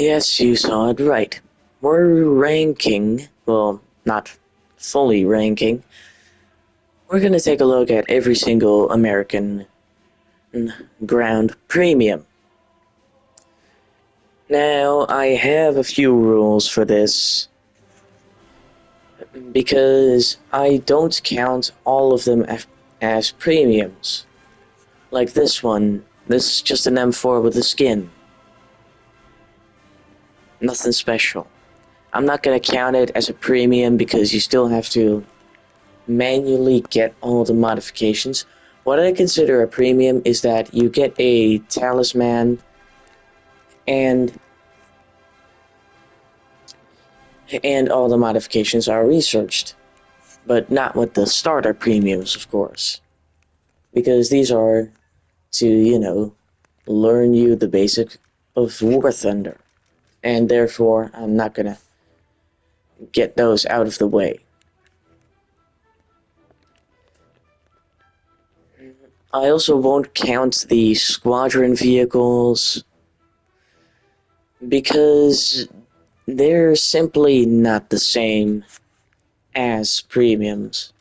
Yes, you saw it right. We're ranking, well, not fully ranking. We're gonna take a look at every single American ground premium. Now, I have a few rules for this because I don't count all of them as premiums. Like this one, this is just an M4 with a skin. Nothing special. I'm not gonna count it as a premium because you still have to manually get all the modifications. What I consider a premium is that you get a talisman and all the modifications are researched, but not with the starter premiums, of course, because these are to, learn you the basic of War Thunder, and therefore I'm not gonna get those out of the way. I also won't count the squadron vehicles because they're simply not the same as premiums.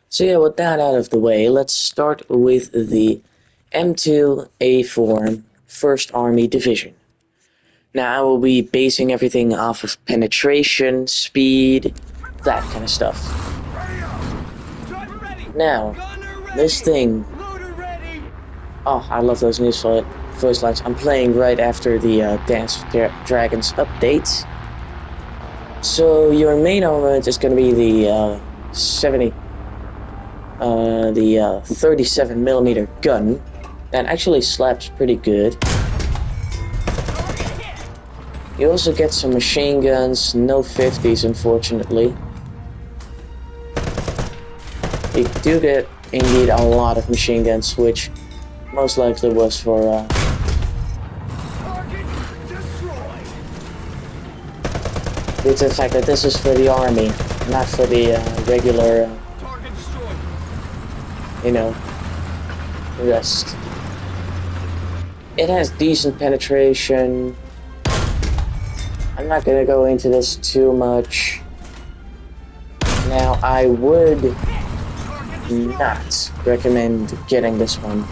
So yeah, with that out of the way, let's start with the M2A4 1st Army Division. Now I will be basing everything off of penetration, speed, that kind of stuff. Now, this thing... Oh, I love those news voice lines. I'm playing right after the Dance with Dragons update. So your main armament is going to be the 37mm gun. That actually slaps pretty good. You also get some machine guns, no 50s unfortunately. You do get indeed a lot of machine guns, which most likely was for due to the fact that this is for the army, not for the regular, rest. It has decent penetration. I'm not gonna go into this too much. Now, I would not recommend getting this one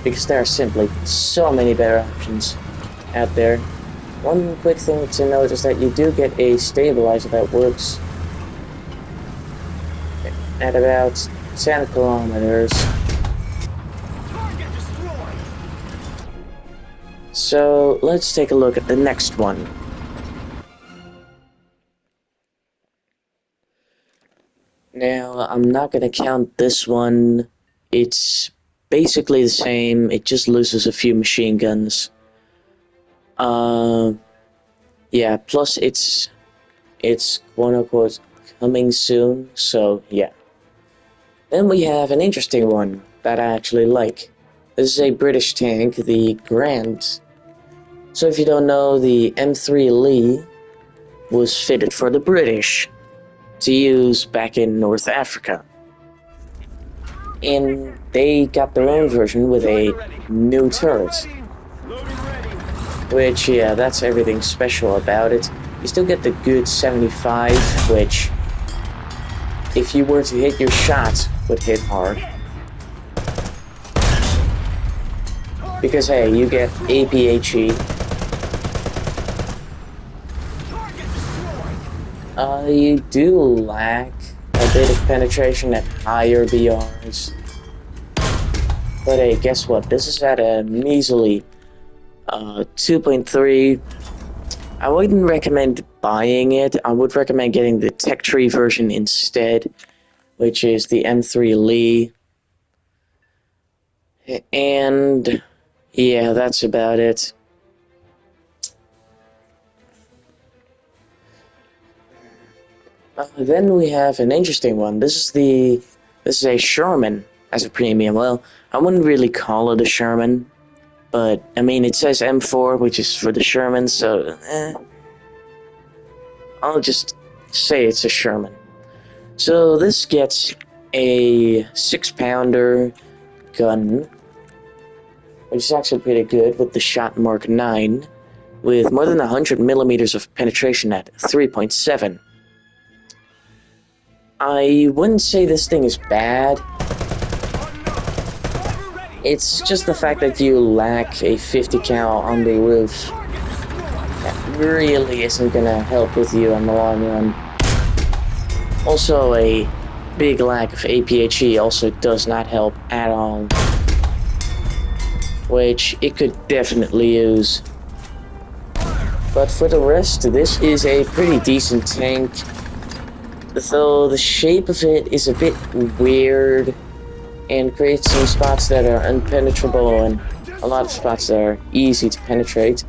because there are simply so many better options out there. One quick thing to note is that you do get a stabilizer that works at about 10 kilometers. So let's take a look at the next one. Now, I'm not going to count this one. It's basically the same, it just loses a few machine guns. Yeah, plus it's quote-unquote coming soon, so yeah. Then we have an interesting one that I actually like. This is a British tank, the Grant. So if you don't know, the M3 Lee was fitted for the British to use back in North Africa. And they got their own version with a new turret. Which, yeah, that's everything special about it. You still get the good 75, which, if you were to hit your shot, would hit hard. Because, hey, you get APHE. You do lack a bit of penetration at higher BRs. But hey, guess what? This is at a measly 2.3. I wouldn't recommend buying it. I would recommend getting the Tech Tree version instead, which is the M3 Lee. And yeah, that's about it. Then we have an interesting one. This is a Sherman as a premium. Well, I wouldn't really call it a Sherman, but I mean it says M4, which is for the Sherman, so I'll just say it's a Sherman. So this gets a 6-pounder gun, which is actually pretty good with the Shot Mark 9, with more than 100 millimeters of penetration at 3.7. I wouldn't say this thing is bad. It's just the fact that you lack a 50 cal on the roof that really isn't gonna help with you on the long run. Also, a big lack of APHE also does not help at all, which it could definitely use. But for the rest, this is a pretty decent tank, though the shape of it is a bit weird and creates some spots that are impenetrable and a lot of spots that are easy to penetrate.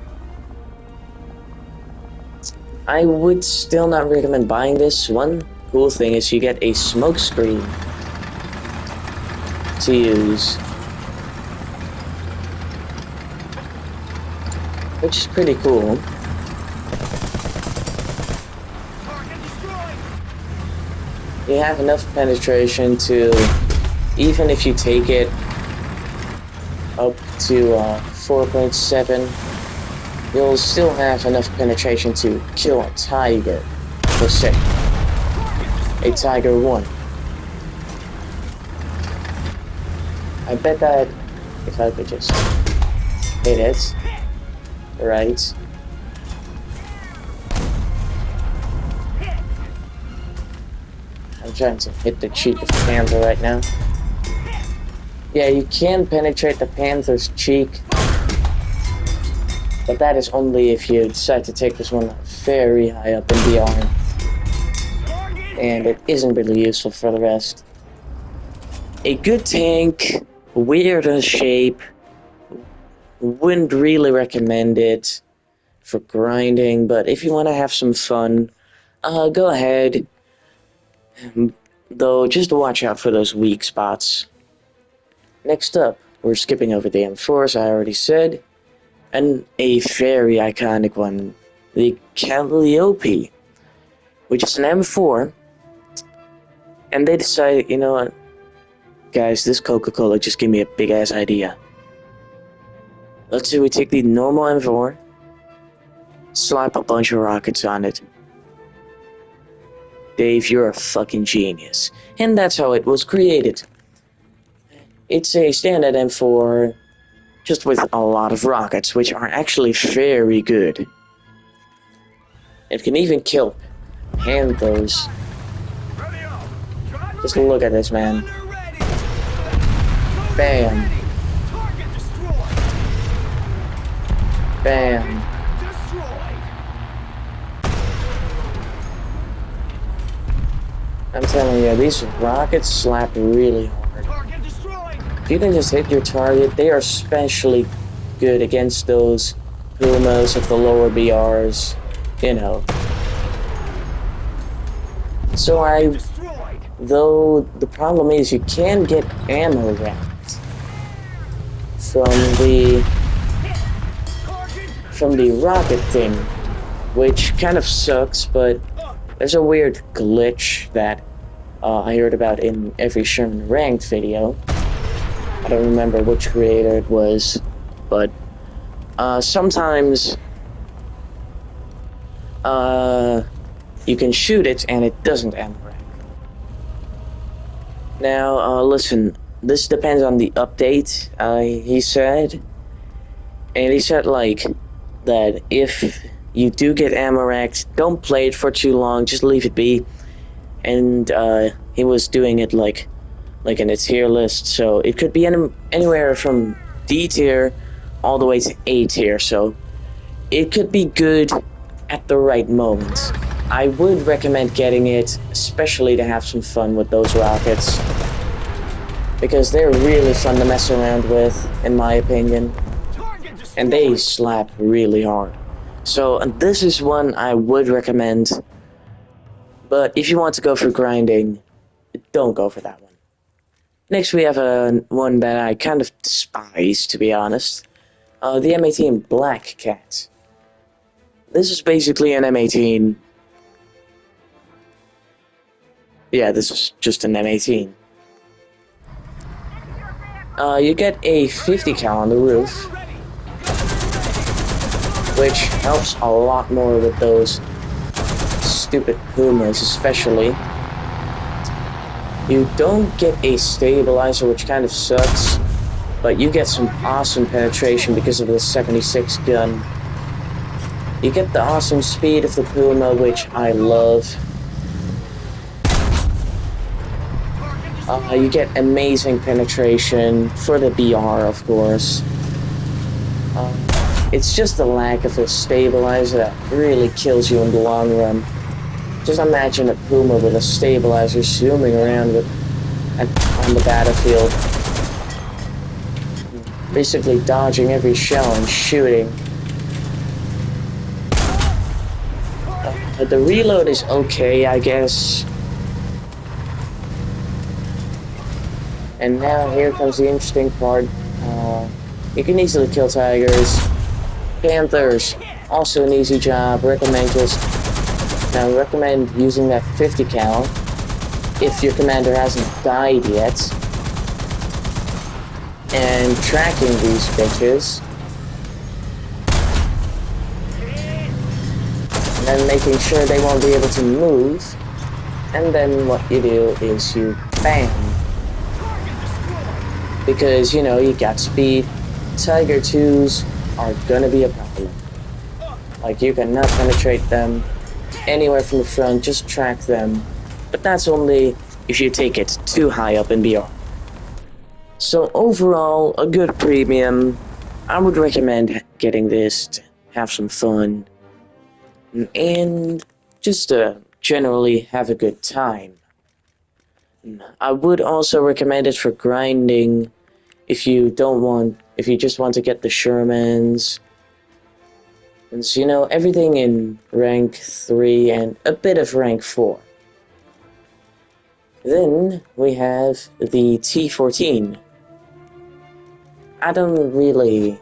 I would still not recommend buying this. One cool thing is you get a smoke screen to use, which is pretty cool. You have enough penetration to, even if you take it up to 4.7, you'll still have enough penetration to kill a tiger, per se. A Tiger 1. I bet that if I could just hit it, right? I'm trying to hit the cheek of the panther right now. Yeah, you can penetrate the panther's cheek, but that is only if you decide to take this one very high up in the arm. And it isn't really useful for the rest. A good tank, weird in shape, wouldn't really recommend it for grinding, but if you want to have some fun, go ahead. Though, just watch out for those weak spots. Next up, we're skipping over the M4s, I already said, and a very iconic one, the Calliope, which is an M4, and they decided, you know what, guys, this Coca-Cola just gave me a big-ass idea. Let's say we take the normal M4, slap a bunch of rockets on it. Dave, you're a fucking genius. And that's how it was created. It's a standard M4, just with a lot of rockets, which are actually very good. It can even kill panthers. Just look at this, man. Bam. Bam. I'm telling you, these rockets slap really hard. If you can just hit your target, they are especially good against those Pumas of the lower BRs, you know. So though the problem is you can get ammo wrapped from the rocket thing, which kind of sucks, but there's a weird glitch that I heard about in every Sherman Ranked video. I don't remember which creator it was, but sometimes you can shoot it and it doesn't ammo rack. Now, listen, this depends on the update, he said. And he said, like, that if you do get ammo racked, don't play it for too long, just leave it be. And he was doing it like in a tier list, so it could be anywhere from D tier all the way to A tier, so it could be good at the right moment. I would recommend getting it, especially to have some fun with those rockets, because they're really fun to mess around with, in my opinion, and they slap really hard. So this is one I would recommend, but if you want to go for grinding, don't go for that one. Next, we have one that I kind of despise, to be honest. The M18 Black Cat. This is basically an M18. Yeah, this is just an M18. You get a 50 cal on the roof, which helps a lot more with those stupid Pumas, especially. You don't get a stabilizer, which kind of sucks, but you get some awesome penetration because of the 76 gun. You get the awesome speed of the Puma, which I love. You get amazing penetration for the BR, of course. It's just the lack of a stabilizer that really kills you in the long run. Just imagine a Puma with a stabilizer zooming around on the battlefield, basically dodging every shell and shooting. The reload is okay, I guess. And now here comes the interesting part. You can easily kill tigers. Panthers, also an easy job. Recommend using that 50 cal if your commander hasn't died yet. And tracking these bitches. And then making sure they won't be able to move. And then what you do is you bam. Because, you know, you got speed. Tiger 2s are gonna be a problem. Like, you cannot penetrate them anywhere from the front, just track them. But that's only if you take it too high up and beyond. So overall, a good premium. I would recommend getting this to have some fun. And just to generally have a good time. I would also recommend it for grinding if you just want to get the Shermans. And so, you know, everything in rank 3 and a bit of rank 4. Then we have the T14. I don't really...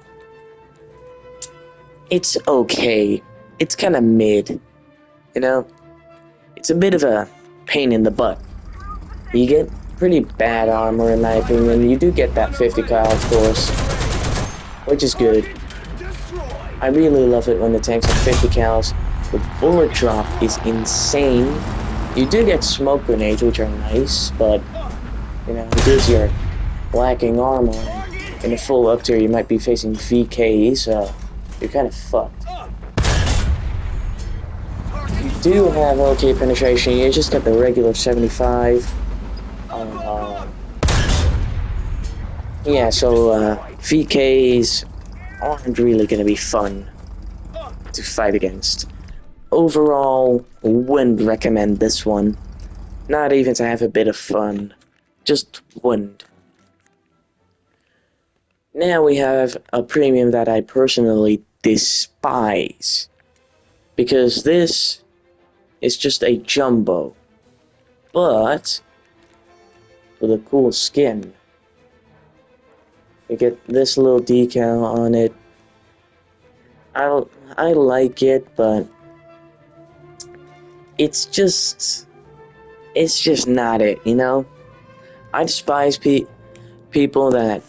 It's okay. It's kind of mid. You know? It's a bit of a pain in the butt. You get pretty bad armor in my opinion. You do get that 50 cal, of course, which is good. I really love it when the tanks have 50 cals. The bullet drop is insane. You do get smoke grenades, which are nice, but, you know, because you're lacking armor in a full up tier, you might be facing VK, so you're kind of fucked. You do have okay penetration, you just get the regular 75. Yeah, so VKs aren't really gonna be fun to fight against. Overall, wouldn't recommend this one. Not even to have a bit of fun. Just wouldn't. Now we have a premium that I personally despise. Because this is just a jumbo. But with a cool skin. You get this little decal on it. I like it, but it's just not it, you know? I despise people that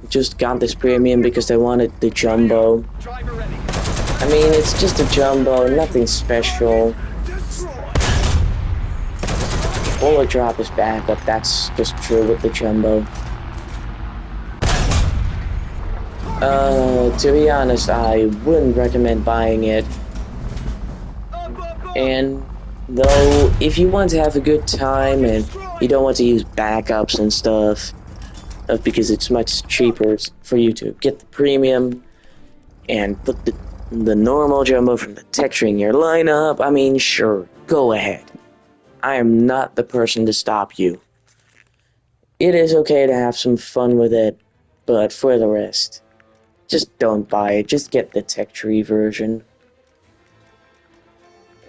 just got this premium because they wanted the jumbo. I mean, it's just a jumbo, nothing special. Bullet drop is bad, but that's just true with the jumbo. To be honest, I wouldn't recommend buying it. And though, if you want to have a good time and you don't want to use backups and stuff, because it's much cheaper for you to get the premium and put the normal jumbo from the tech tree in your lineup, I mean, sure, go ahead. I am not the person to stop you. It is okay to have some fun with it, but for the rest, just don't buy it, just get the tech tree version.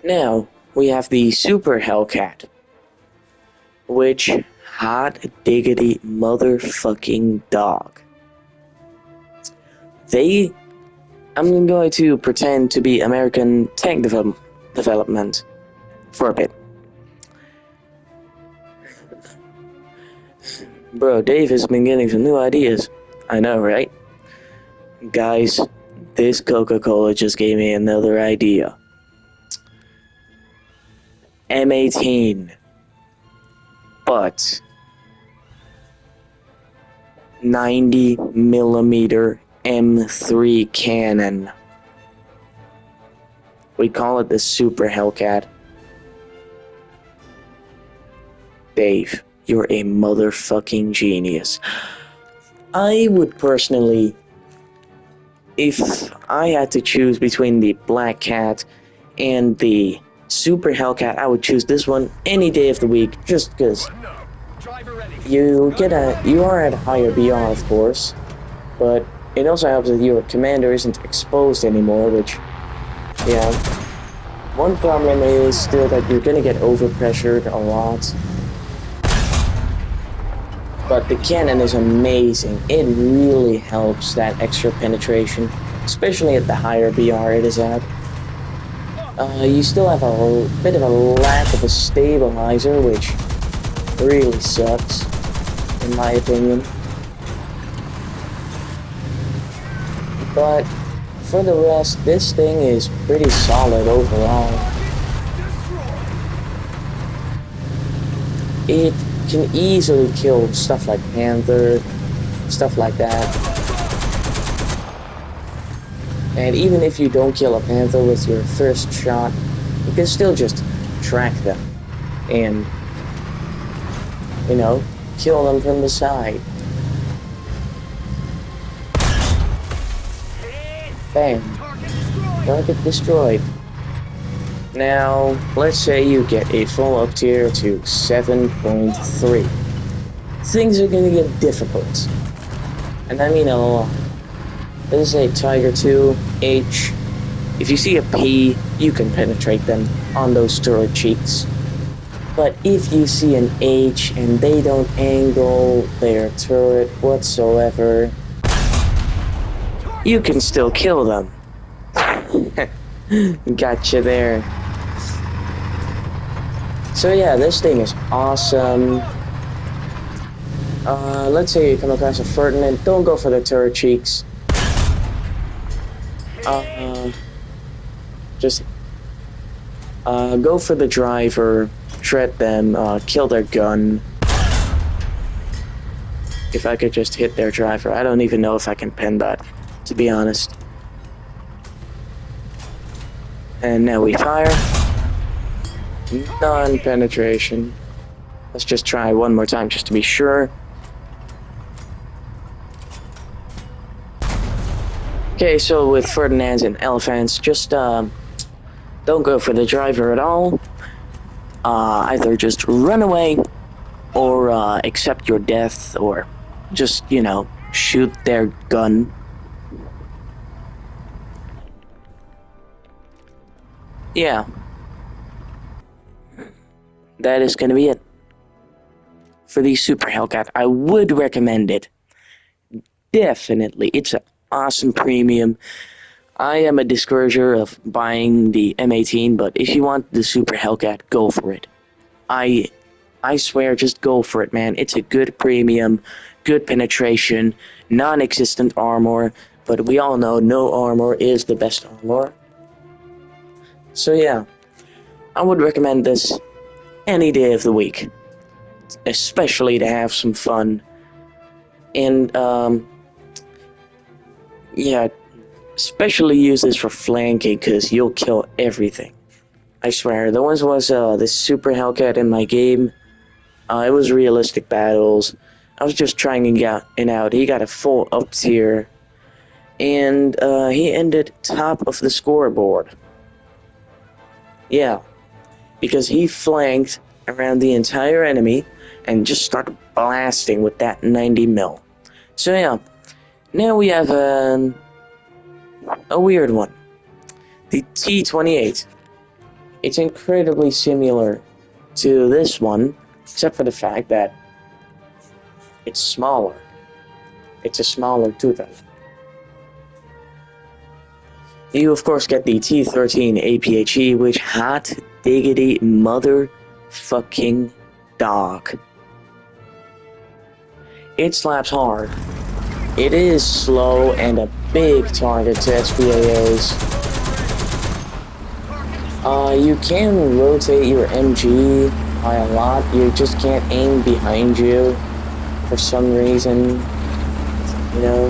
Now, we have the Super Hellcat, which, hot diggity motherfucking dog. I'm going to pretend to be American tank development for a bit. Bro, Dave has been getting some new ideas. I know, right? Guys, this Coca-Cola just gave me another idea. M18, but 90mm M3 cannon. We call it the Super Hellcat. Dave, you're a motherfucking genius. I would personally, if I had to choose between the Black Cat and the Super Hellcat, I would choose this one any day of the week, just because you are at a higher BR, of course, but it also helps that your commander isn't exposed anymore, which, yeah. One problem is still that you're gonna get overpressured a lot. But the cannon is amazing. It really helps that extra penetration, especially at the higher BR it is at. You still have a bit of a lack of a stabilizer, which really sucks, in my opinion. But for the rest, this thing is pretty solid overall. It can easily kill stuff like Panther, stuff like that. And even if you don't kill a Panther with your first shot, you can still just track them and, you know, kill them from the side. Bam. Target destroyed. Now, let's say you get a full up tier to 7.3. Things are gonna get difficult. And I mean a lot. This is a Tiger 2, H. If you see a P, you can penetrate them on those turret cheeks. But if you see an H and they don't angle their turret whatsoever, you can still kill them. Gotcha there. So yeah, this thing is awesome. Let's say you come across a Ferdinand, don't go for the turret cheeks. Just go for the driver, shred them, kill their gun. If I could just hit their driver, I don't even know if I can pen that, to be honest. And now we fire. Non-penetration. Let's just try one more time just to be sure. Okay, so with Ferdinands and Elephants, just don't go for the driver at all. Either just run away or accept your death, or just, you know, shoot their gun. Yeah. That is gonna be it for the Super Hellcat. I would recommend it. Definitely. It's an awesome premium. I am a discourager of buying the M18, but if you want the Super Hellcat, go for it. I swear, just go for it, man. It's a good premium, good penetration, non-existent armor, but we all know no armor is the best armor. So yeah, I would recommend this any day of the week, especially to have some fun. And yeah, especially use this for flanking, because you'll kill everything. I swear, the ones was this Super Hellcat in my game. It was realistic battles. I was just trying to get in out. He got a full up tier, and he ended top of the scoreboard. Yeah, because he flanked around the entire enemy and just started blasting with that 90mm. So yeah, now we have a weird one. The T-28. It's incredibly similar to this one, except for the fact that it's smaller. It's a smaller 2000. You of course get the T-13 APHE, which hot diggity motherfucking dog. it slaps hard. It is slow and a big target to SPAOs. You can rotate your MG by a lot. You just can't aim behind you for some reason. You know.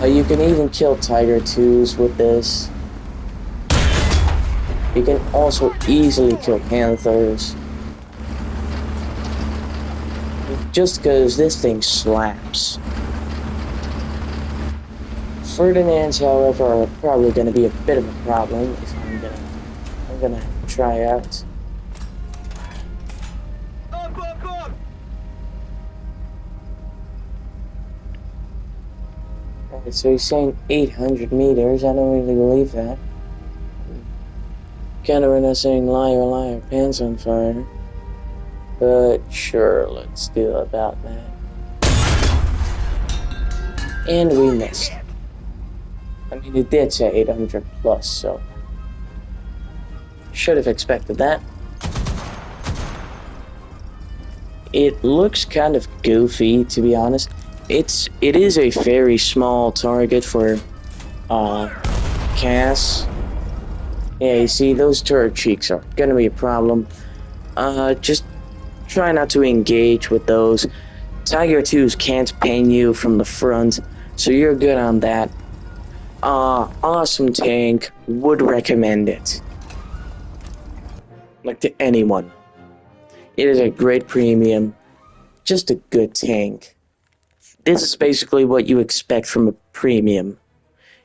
You can even kill Tiger 2s with this. You can also easily kill Panthers. Just because this thing slaps. Ferdinands, however, are probably going to be a bit of a problem if I'm gonna try out. Alright, so he's saying 800 meters. I don't really believe that. Canarina saying liar, liar, pants on fire. But sure, let's do about that. And we missed. I mean, it did say 800 plus, so should have expected that. It looks kind of goofy, to be honest. It is a very small target for Cass. Yeah, you see, those turret cheeks are gonna be a problem. Just try not to engage with those. Tiger 2s can't pain you from the front, so you're good on that. Awesome tank, would recommend it. Like to anyone. It is a great premium, just a good tank. This is basically what you expect from a premium.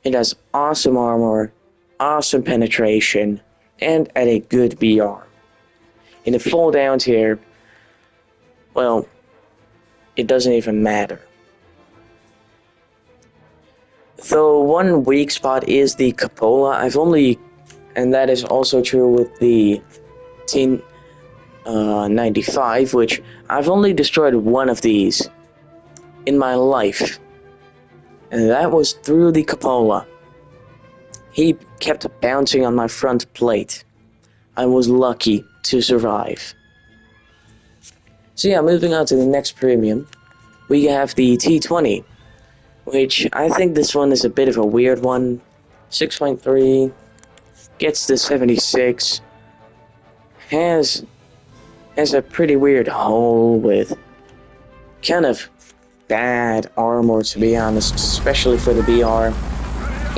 It has awesome armor, awesome penetration, and at a good BR. In a full down tier, well, it doesn't even matter. Though one weak spot is the Cupola. And that is also true with the T95, which I've only destroyed one of these in my life. And that was through the Cupola. He kept bouncing on my front plate. I was lucky to survive. So yeah, moving on to the next premium, we have the T20, which I think this one is a bit of a weird one. 6.3, gets the 76, has a pretty weird hull with kind of bad armor, to be honest, especially for the BR,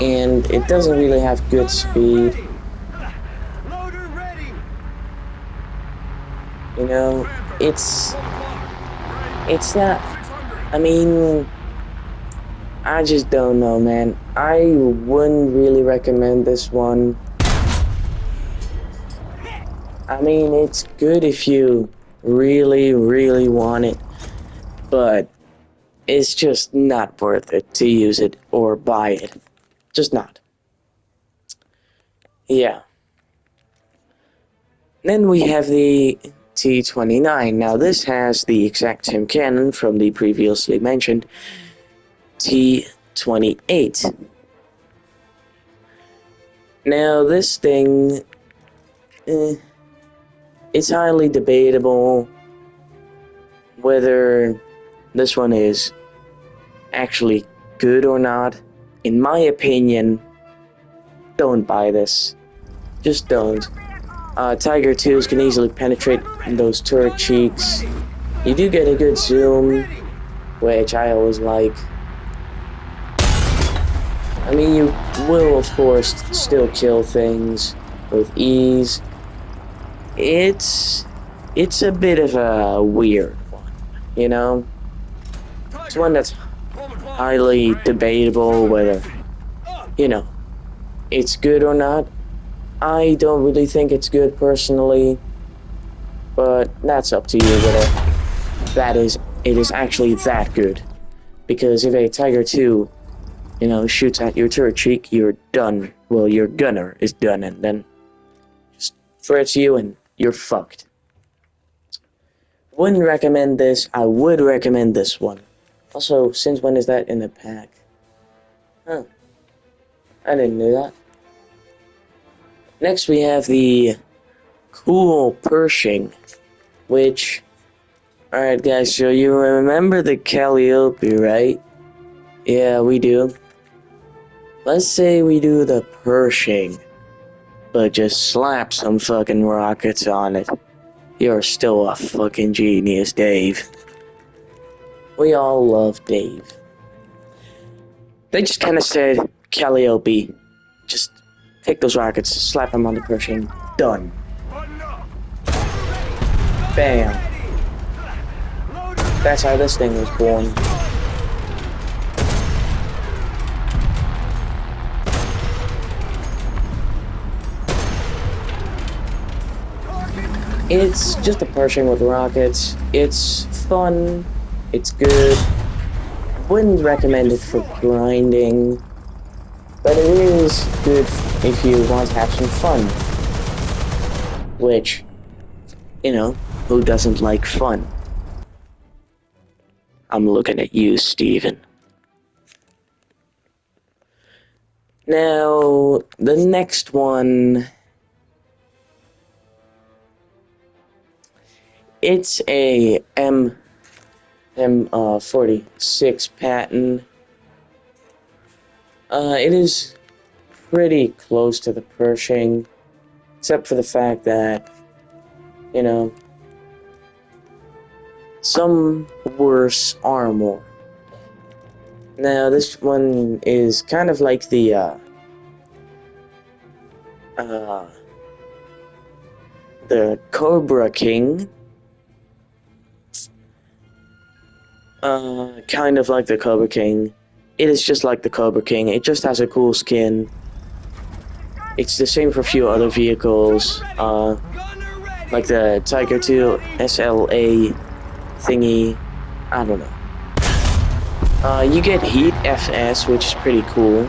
and it doesn't really have good speed. You know, it's not, I mean, I just don't know, man. I wouldn't really recommend this one. I mean, it's good if you really, really want it, but it's just not worth it to use it or buy it. Just not. Yeah. Then we have the T29. Now this has the exact same cannon from the previously mentioned T28. Now this thing, it's highly debatable whether this one is actually good or not. In my opinion, don't buy this. Just don't. Tiger 2s can easily penetrate those turret cheeks. You do get a good zoom, which I always like. I mean, you will, of course, still kill things with ease. It's a bit of a weird one, you know? It's one that's highly debatable whether, you know, it's good or not. I don't really think it's good personally, but that's up to you whether it is actually that good. Because if a Tiger 2, you know, shoots at your turret cheek, you're done. Well, your gunner is done, and then just threats you and you're fucked. Wouldn't recommend this. I would recommend this one. Also, since when is that in the pack? Huh. I didn't know that. Next we have the Cool Pershing, which Alright guys, so you remember the Calliope, right? Yeah, we do. Let's say we do the Pershing, but just slap some fucking rockets on it. You're still a fucking genius, Dave. We all love Dave. They just kinda said, Calliope, just take those rockets, slap them on the Pershing, done. Bam. That's how this thing was born. It's just a Pershing with rockets. It's fun. It's good. Wouldn't recommend it for grinding, but it is good if you want to have some fun. Which, you know, who doesn't like fun? I'm looking at you, Steven. Now, the next one, it's a M46 patent. It is pretty close to the Pershing, except for the fact that, you know, some worse armor. Now, this one is kind of like the Cobra King. Kind of like the Cobra King. It is just like the Cobra King. It just has a cool skin. It's the same for a few other vehicles. Like the Tiger 2 SLA thingy. I don't know. You get Heat FS, which is pretty cool.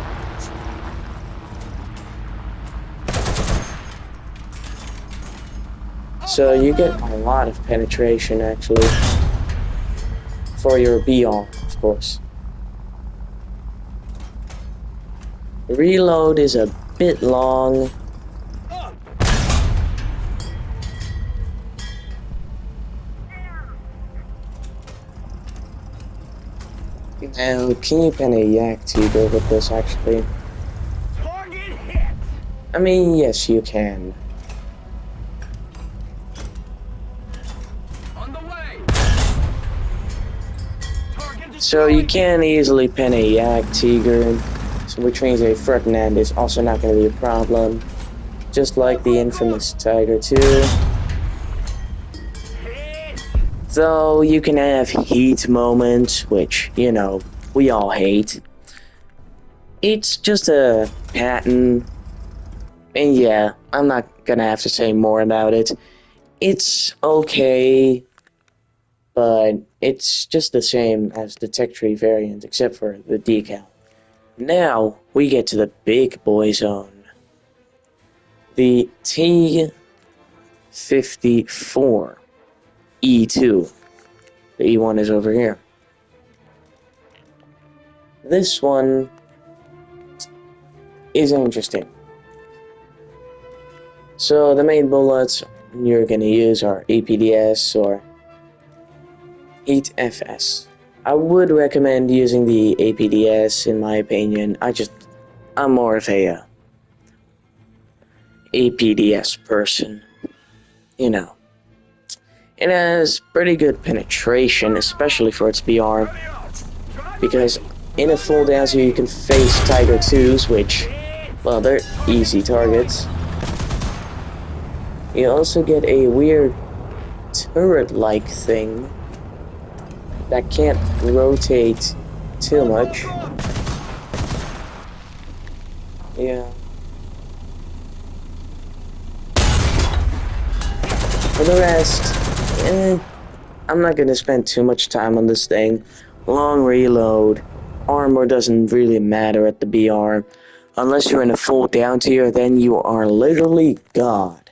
So you get a lot of penetration, actually. For your BR, of course. Reload is a bit long. Now, can you pen a Yak Tiger with this, actually? I mean, yes, you can. So you can easily pen a Yak Tiger, which means a Ferdinand is also not going to be a problem. Just like the infamous Tiger 2. Though you can have heat moments, which, you know, we all hate. It's just a pattern. And yeah, I'm not gonna have to say more about it. It's okay, but it's just the same as the Tech Tree variant, except for the decal. Now, we get to the big boy zone. The T-54 E2. The E1 is over here. This one is interesting. So the main bullets you're going to use are APDS or Heat FS. I would recommend using the APDS in my opinion. I'm more of a APDS person. You know. It has pretty good penetration, especially for its BR. Because in a full down so you can face Tiger 2s, which, well, they're easy targets. You also get a weird turret-like thing that can't rotate too much. Yeah. For the rest, I'm not gonna spend too much time on this thing. Long reload. Armor doesn't really matter at the BR. Unless you're in a full down tier, then you are literally God.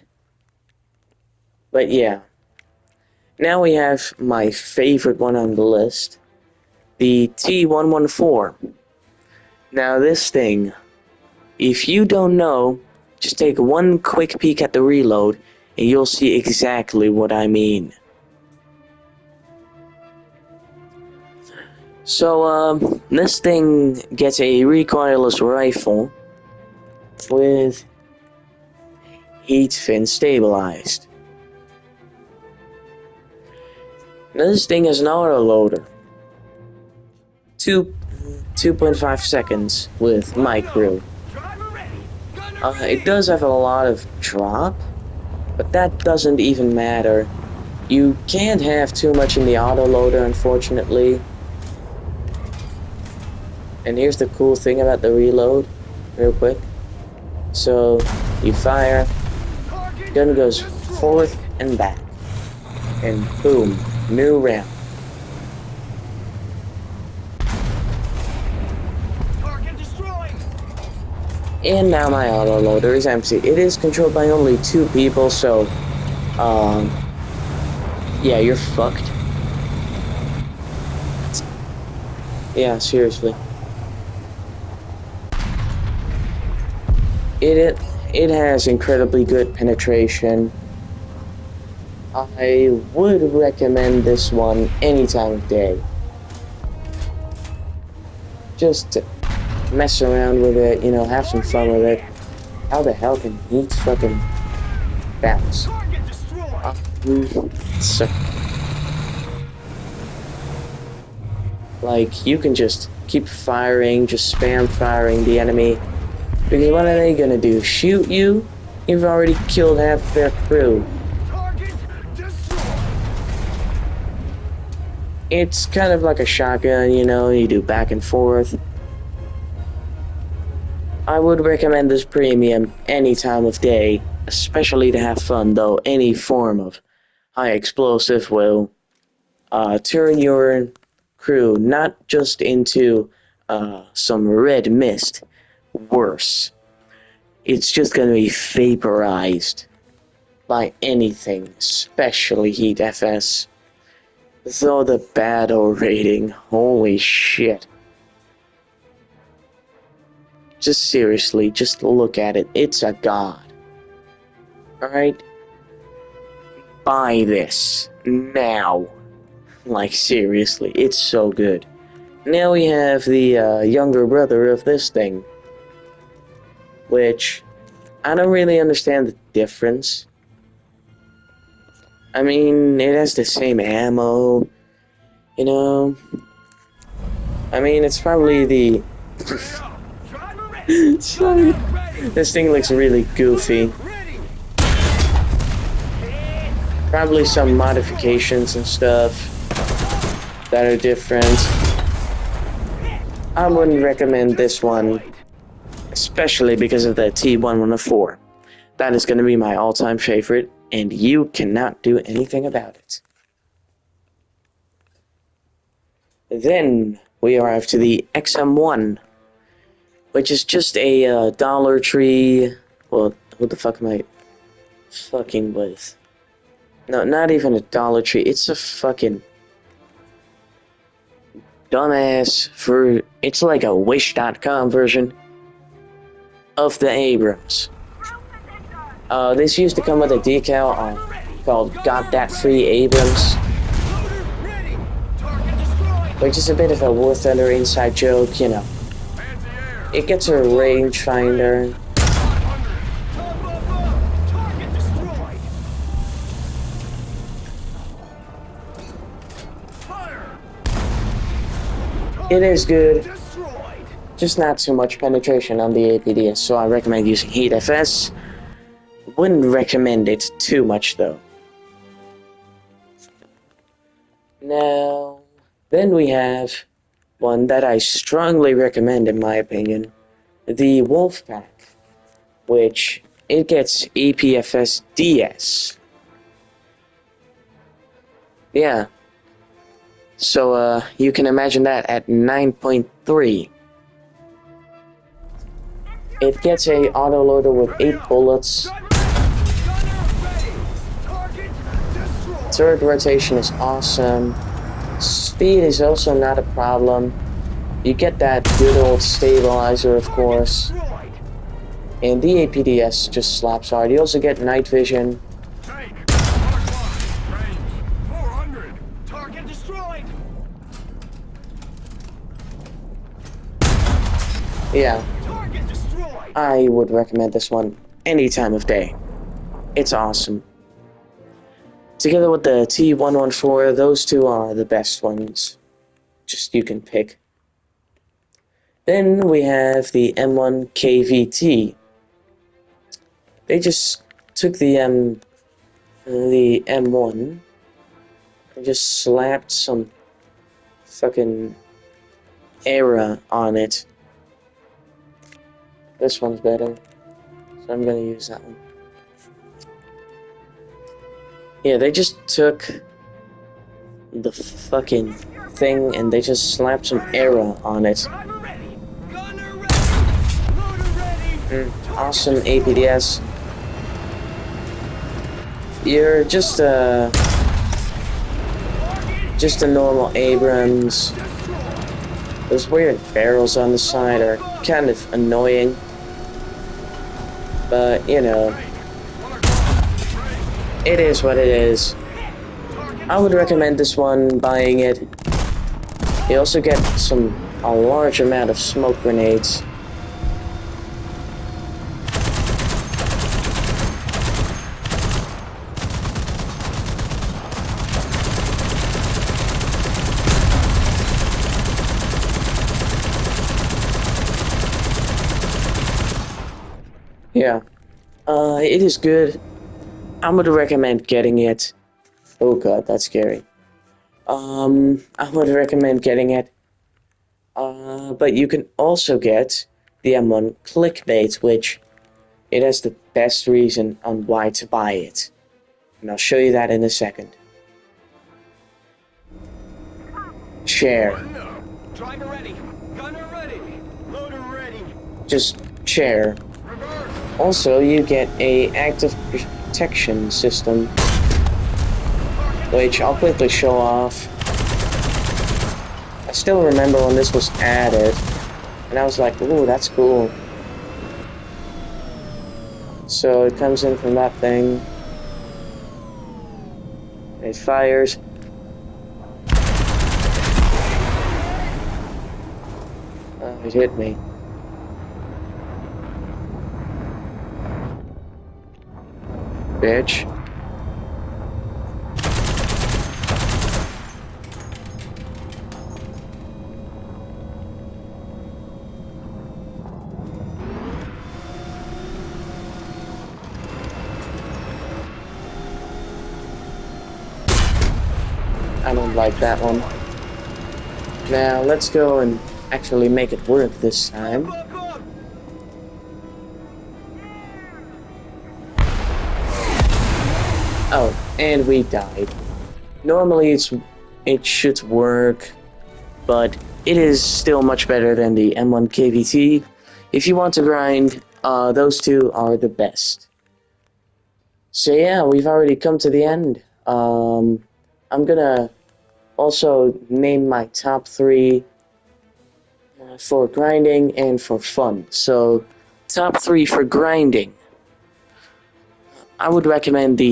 But yeah. Now we have my favorite one on the list. The T114. Now this thing, if you don't know, just take one quick peek at the reload and you'll see exactly what I mean. So, this thing gets a recoilless rifle with heat fin stabilized. Now, this thing has an auto loader. 2.5 seconds with my crew. It does have a lot of drop, but that doesn't even matter. You can't have too much in the autoloader, unfortunately. And here's the cool thing about the reload, real quick. So, you fire, gun goes forward and back. And boom, new round. And now my autoloader is empty. It is controlled by only 2 people, so, yeah, you're fucked. Yeah, seriously. It has incredibly good penetration. I would recommend this one any time of day. Just to mess around with it, you know, have some fun with it. How the hell can he fucking bounce? So, like, you can just keep firing, just spam firing the enemy. Because what are they gonna do? Shoot you? You've already killed half their crew. It's kind of like a shotgun, you know, you do back and forth. I would recommend this premium any time of day, especially to have fun, though any form of high explosive will turn your crew not just into some red mist, worse. It's just gonna be vaporized by anything, especially Heat FS. Though the battle rating, holy shit. Just seriously, just look at it. It's a god. Alright? Buy this. Now. Like, seriously, it's so good. Now we have the younger brother of this thing. Which, I don't really understand the difference. I mean, it has the same ammo, you know? I mean, it's probably the... Sorry. This thing looks really goofy. Probably some modifications and stuff that are different. I wouldn't recommend this one, especially because of the T1104. That is going to be my all-time favorite, and you cannot do anything about it. Then we arrive to the XM1, which is just a Dollar Tree. Well, what the fuck am I fucking with? No, not even a Dollar Tree. It's a fucking dumbass for... It's like a Wish.com version of the Abrams. This used to come with a decal called Got That Free Abrams, which is a bit of a War Thunder inside joke, you know. It gets a rangefinder. It is good, just not too much penetration on the APDS, so I recommend using Heat FS. Wouldn't recommend it too much though. Now, then we have one that I strongly recommend in my opinion, the Wolfpack, which it gets EPFS DS. Yeah. So, you can imagine that at 9.3. It gets a autoloader with 8 bullets. Third rotation is awesome. Speed is also not a problem. You get that good old stabilizer, of course. And the APDS just slaps hard. You also get night vision. Yeah, I would recommend this one any time of day. It's awesome. Together with the T114, those two are the best ones. Just you can pick. Then we have the M1 KVT. They just took the M1 and just slapped some fucking era on it. This one's better, so I'm gonna use that one. Yeah, they just took the fucking thing and they just slapped some era on it. Awesome APDS. You're just a normal Abrams. Those weird barrels on the side are kind of annoying, but you know, it is what it is. I would recommend this one, buying it. You also get a large amount of smoke grenades. Yeah, it is good. I would recommend getting it. Oh god, that's scary. I would recommend getting it. But you can also get the M1 Clickbait, which it has the best reason on why to buy it. And I'll show you that in a second. Share. Driver ready. Gunner ready. Loader ready. Just share. Also, you get a active protection system, which I'll quickly show off. I still remember when this was added, and I was like, ooh, that's cool. So it comes in from that thing. It fires. It hit me. Bitch. I don't like that one. Now let's go and actually make it work this time. Oh, and we died. Normally it should work, but it is still much better than the M1 KVT. If you want to grind, those two are the best. So yeah, we've already come to the end. I'm gonna also name my top 3 for grinding and for fun. So, top 3 for grinding. I would recommend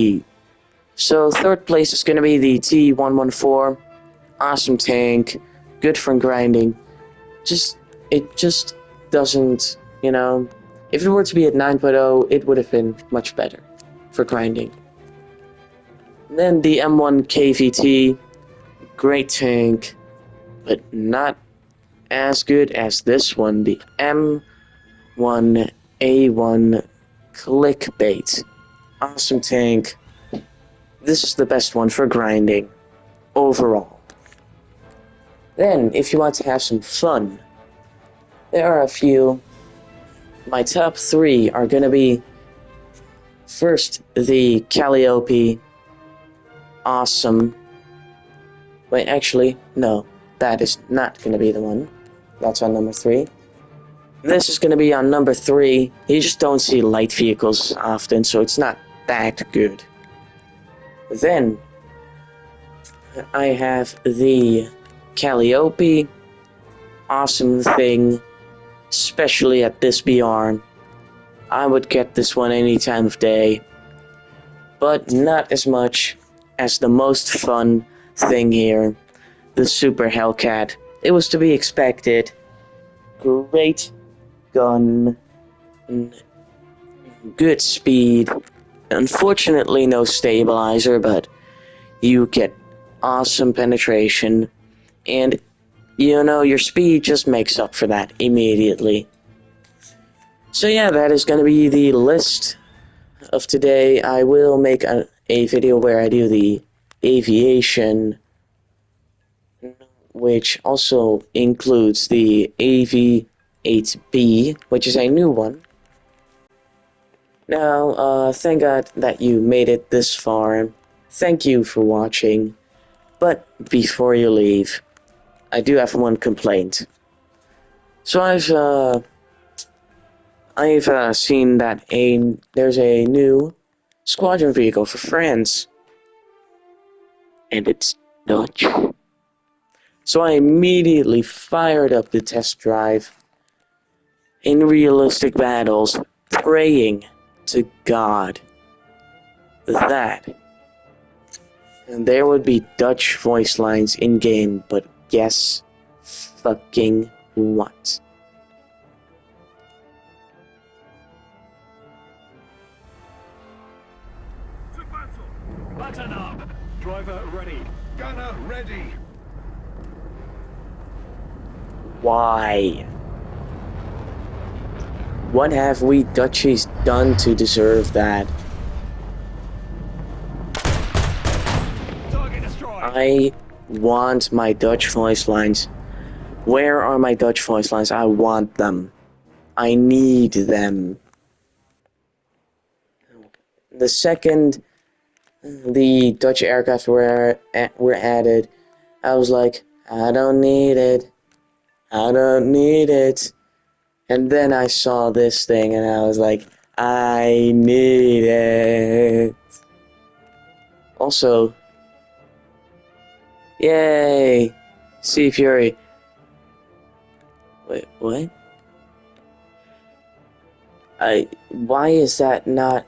So, third place is gonna be the T114. Awesome tank, good for grinding. It just doesn't, you know. If it were to be at 9.0, it would have been much better for grinding. And then the M1 KVT, great tank, but not as good as this one, the M1A1 Clickbait. Awesome tank. This is the best one for grinding overall. Then, if you want to have some fun, there are a few. My top 3 are gonna be first the Calliope. Awesome. Wait, actually, no, that is not gonna be the one. That's on number 3. This is gonna be on number 3. You just don't see light vehicles often, so it's not that good. Then I have the Calliope. Awesome thing, especially at this BR. I would get this one any time of day, but not as much as the most fun thing here, the Super Hellcat. It was to be expected. Great gun, good speed. Unfortunately, no stabilizer, but you get awesome penetration, and your speed just makes up for that immediately. So yeah, that is going to be the list of today. I will make a video where I do the aviation, which also includes the AV-8B, which is a new one. Now, thank God that you made it this far. Thank you for watching. But before you leave, I do have one complaint. So I've seen that there's a new squadron vehicle for France, and it's Dutch. So I immediately fired up the test drive in realistic battles, praying to God that there would be Dutch voice lines in game, but guess fucking what? Button up. Driver ready. Gunner ready. Why? What have we Dutchies done to deserve that? Target destroyed. I want my Dutch voice lines. Where are my Dutch voice lines? I want them. I need them. The second the Dutch aircraft were added, I was like, I don't need it. I don't need it. And then I saw this thing and I was like, I need it. Also, yay! Sea Fury. Wait, what? Why is that not?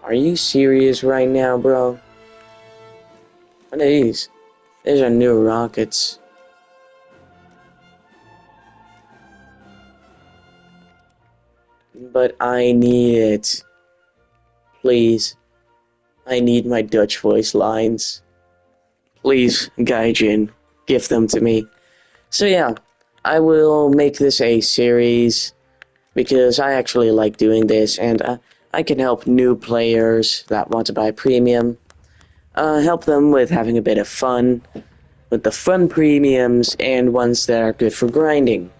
Are you serious right now, bro? What are these? These are new rockets. But I need it. Please. I need my Dutch voice lines. Please, Gaijin, give them to me. So yeah, I will make this a series because I actually like doing this, and I can help new players that want to buy premium. Help them with having a bit of fun, with the fun premiums and ones that are good for grinding.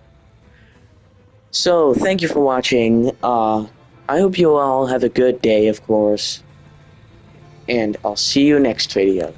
So, thank you for watching. I hope you all have a good day, of course. And I'll see you next video.